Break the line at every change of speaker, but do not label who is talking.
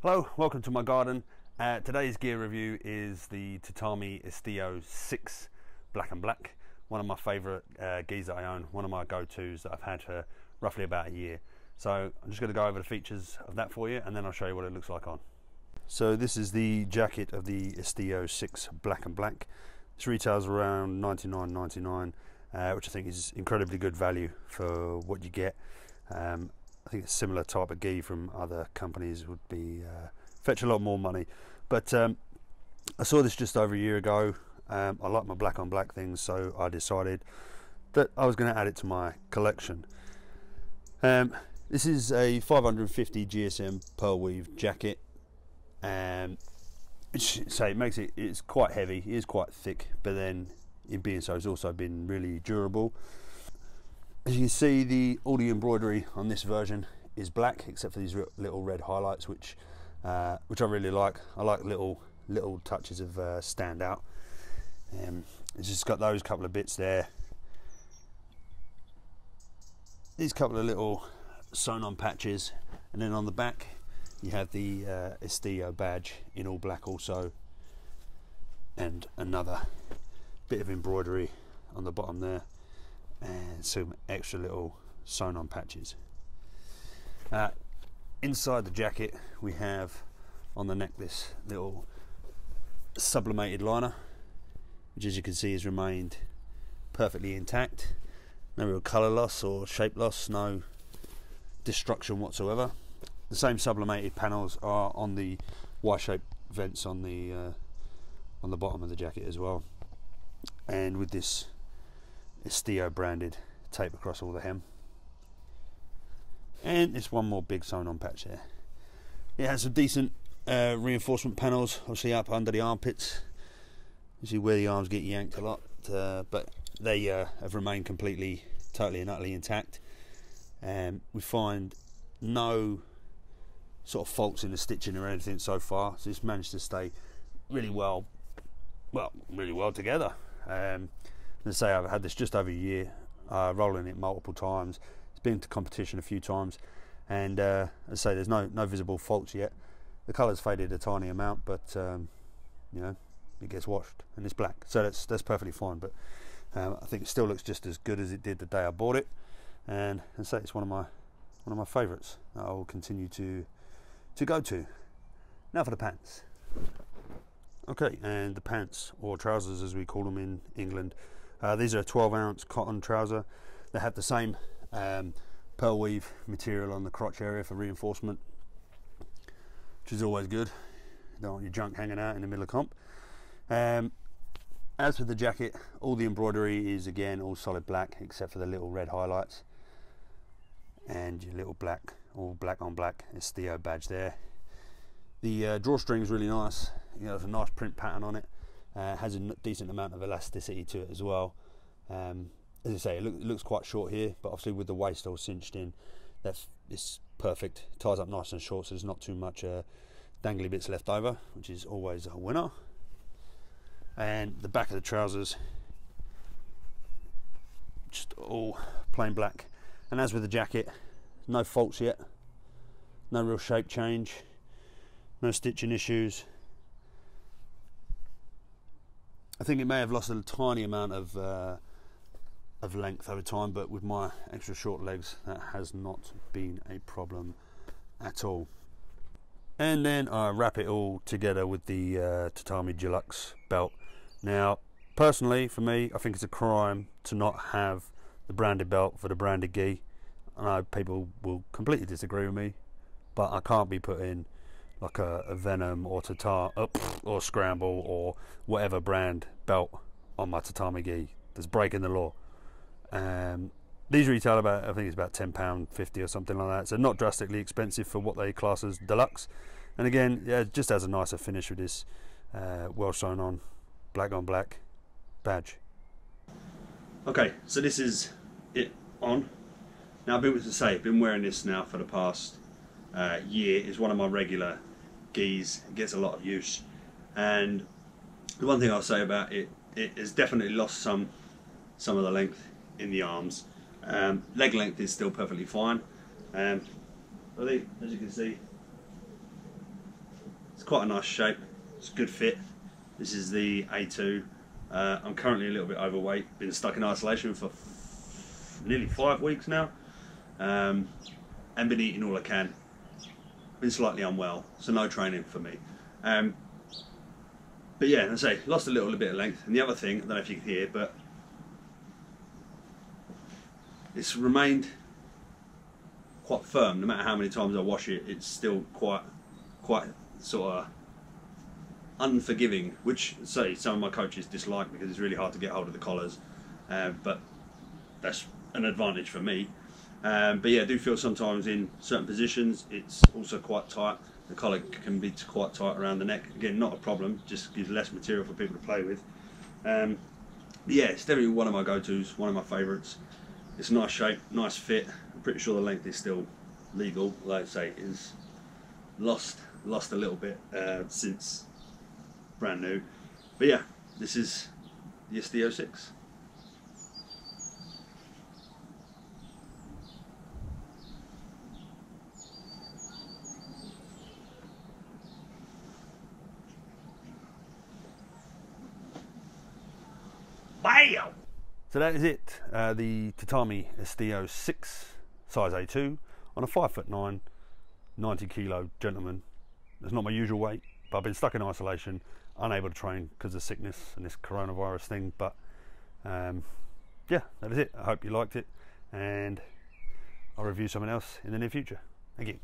Hello, welcome to my garden. Today's gear review is the Tatami Estilo 6 Black and Black. One of my favourite gears that I own, one of my go-tos that I've had for roughly about a year. So I'm just going to go over the features of that for you and then I'll show you what it looks like on. So this is the jacket of the Estilo 6 Black and Black. This retails around $99.99, which I think is incredibly good value for what you get. I think a similar type of gi from other companies would be fetch a lot more money, but I saw this just over a year ago. I like my black on black things, so I decided that I was going to add it to my collection. This is a 550 GSM pearl weave jacket, and it's quite heavy. It is quite thick, but then in being so, it's also been really durable. As you can see, all the embroidery on this version is black, except for these little red highlights, which I really like. I like little touches of stand out. It's just got those couple of bits there. These couple of little sewn-on patches, and then on the back you have the Estilo badge in all black also, and another bit of embroidery on the bottom there, and some extra little sewn on patches. Inside the jacket we have on the neck this little sublimated liner, which as you can see has remained perfectly intact. No real colour loss or shape loss, no destruction whatsoever. The same sublimated panels are on the Y-shaped vents on the bottom of the jacket as well, and with this Estilo branded tape across all the hem, and there's one more big sewn on patch there. It has some decent reinforcement panels, obviously up under the armpits. You see where the arms get yanked a lot, but they have remained totally and utterly intact. We find no sort of faults in the stitching or anything so far, so it's managed to stay really well together. As I say, I've had this just over a year, rolling it multiple times. It's been to competition a few times, and as I say, there's no visible faults yet. The colour's faded a tiny amount, but you know, it gets washed and it's black, so that's perfectly fine. But I think it still looks just as good as it did the day I bought it, and as I say, it's one of my favourites that I will continue to go to. Now for the pants. Okay, and the pants, or trousers as we call them in England. These are a 12-ounce cotton trouser. They have the same pearl weave material on the crotch area for reinforcement, which is always good. You don't want your junk hanging out in the middle of comp. As for the jacket, all the embroidery is again all solid black, except for the little red highlights and your little black, all black on black Estilo badge there. The drawstring is really nice. You know, there's a nice print pattern on it. Has a decent amount of elasticity to it as well. As I say, it looks quite short here, but obviously with the waist all cinched in, it's perfect. It ties up nice and short, so there's not too much dangly bits left over, which is always a winner. And the back of the trousers, just all plain black. And as with the jacket, no faults yet, no real shape change, no stitching issues. I think it may have lost a tiny amount of length over time, but with my extra short legs, that has not been a problem at all. And then I wrap it all together with the Tatami Deluxe belt. Now, personally, for me, I think it's a crime to not have the branded belt for the branded gi. I know people will completely disagree with me, but I can't be putting like a Venom or Tatar or Scramble or whatever brand belt on my tatami gi. That's breaking the law. These retail about, I think it's about £10.50 or something like that, so not drastically expensive for what they class as deluxe. And again, yeah, it just has a nicer finish with this well sewn on black badge. Okay, so this is it on. Now, I've been wearing this now for the past year. It's one of my regular gis. It gets a lot of use, and the one thing I'll say about it, it has definitely lost some of the length in the arms. Leg length is still perfectly fine. I think, as you can see, It's quite a nice shape. It's a good fit. This is the A2. I'm currently a little bit overweight. Been stuck in isolation for nearly 5 weeks now, and been eating all I can. Been slightly unwell, so no training for me. But yeah, as I say, lost a little bit of length. And the other thing, I don't know if you can hear, but it's remained quite firm. No matter how many times I wash it, it's still quite sort of unforgiving, which say some of my coaches dislike because it's really hard to get hold of the collars, but that's an advantage for me. But yeah, I do feel sometimes in certain positions it's also quite tight. The collar can be quite tight around the neck. Again, not a problem, just gives less material for people to play with. But yeah, it's definitely one of my go-tos, one of my favourites. It's a nice shape, nice fit. I'm pretty sure the length is still legal. Like I say, it's lost a little bit since brand new. But yeah, this is the Estilo 6. Bam! So that is it, the Tatami Estilo 6, size A2, on a 5'9", 90 kilo gentleman. It's not my usual weight, but I've been stuck in isolation, unable to train because of sickness and this coronavirus thing. But yeah, that is it. I hope you liked it, and I'll review something else in the near future. Thank you.